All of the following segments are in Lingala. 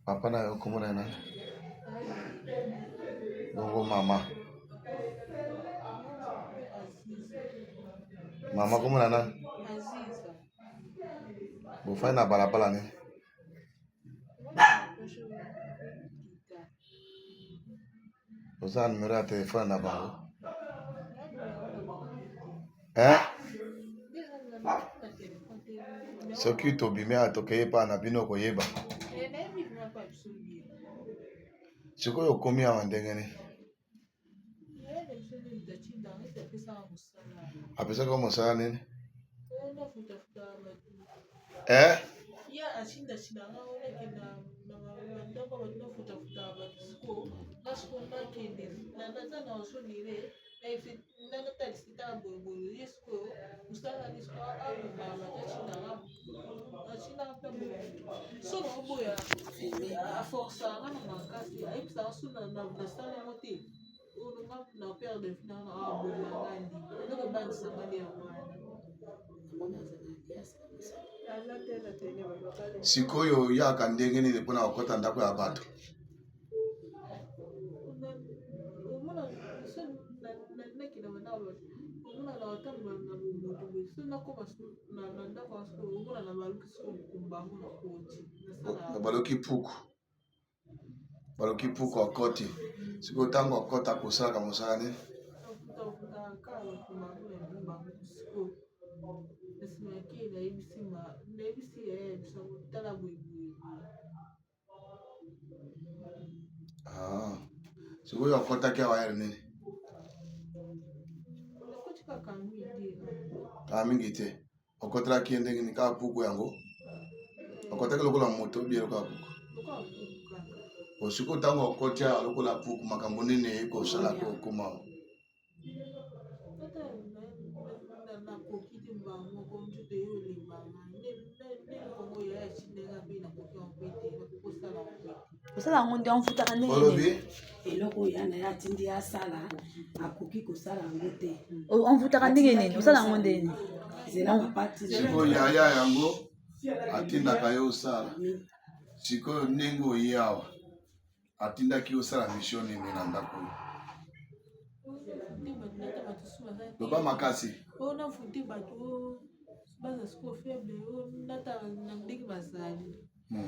Papa na yo komona na. Bongo mama. Mama komona na. Bofai na balabala ne. Oza numéro ya téléphone na bango. Soki tobimi atokeye pa na bino koyeba. Sikoyo okomi awa ndenge nini? Apesaka mosala nini? Sikoyo yaka ndenge nini mpona kokota ndako ya bato? Baloki puku. Baloki puku akoti. Sikoyo tango akota kosalaka mosala nini? Sikoyo akotaki awa ere nini? Mingi te. Okotelaki ye ndenge nini kaka puku yango? Okotaki lokola moto obiye lokola puku? Sikoyo tango okoti awa lokola puku makambo nini ekosala ko okoma? Osala ngonde on futaka ndenge nini? Eloko yana ya tindi asala akoki kosala ngote. On futaka ndenge nini? Osala ngonde nini? Sikoyo yaya yango atindaka yo osala. Sikoyo ndenge oye awa atindaki osala mission nini na ndako? Loba makasi.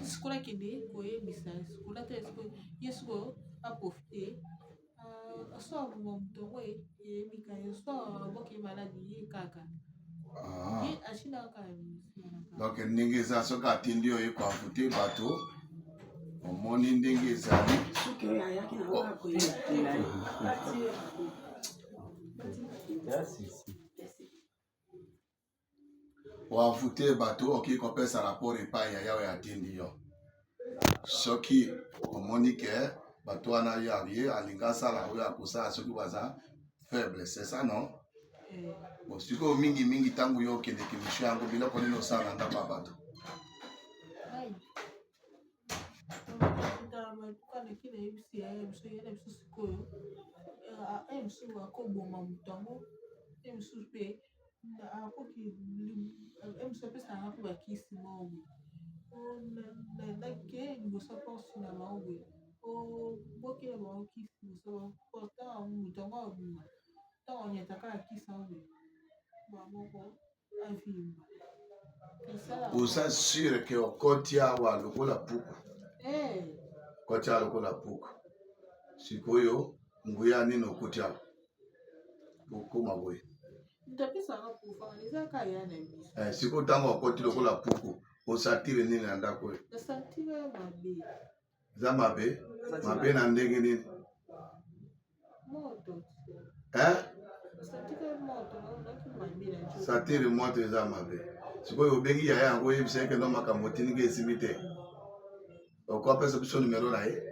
Sikula kende koyebisa sikula te yesuko aprofite so mutongo yebika so boki maladi ye kaka ye ashina kaka. Donc ndenge eza soki atindi oyo koafute bato omoni ndenge ezali soki oyo ayaki na oyo koyeba oafute bato okoki kopesa rapport epai ya yawe atindi yo. Soki omoni ke bato wana ye alinga asala oyo akosala soki baza faible, c'est ça non? Bon, sikoyo mingi ntango yo okendeki mission yango biloko nini osala na ndako ya bato? Oza sûr ke okoti awa lokola puku? Okoti awa lokola puku. Sikoyo nguya nini okoti awa? Okoma boye. Sikoyo ntango okoti lokola puku osatire nini na ndako oyo? Eza mabe? Mabe na ndenge nini? Satire moto eza mabe. Sikoyo obengi yaya yango oyebisa eke ndo makambo otindiki esimi te. Okopesa biso numero na ye?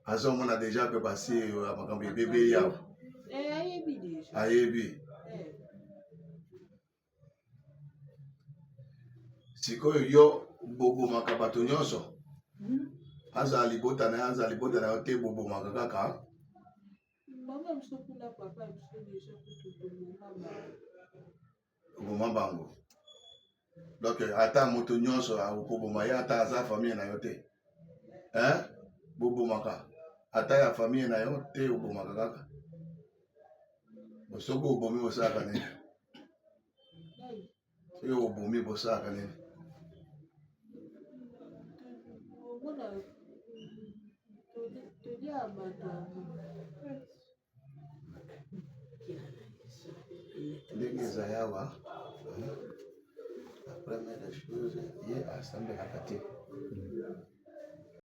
Azomona deja pe basi ya makambo ebebe yawa. Ayebi. Sikoyo yo bobomaka bato nyonso? Aza libota na yo te bobomaka kaka? même si kuna papa biso déjà kutuboma oboma bango donc ata moto nyonso akoboma ye ata aza famille na yo te bobomaka ata ya famille na yo te obomaka kaka soki obomi bosalaka nini soki obomi bosalaka nini omona tolia bato ndenge eza yawa la première chose ye asambelaka te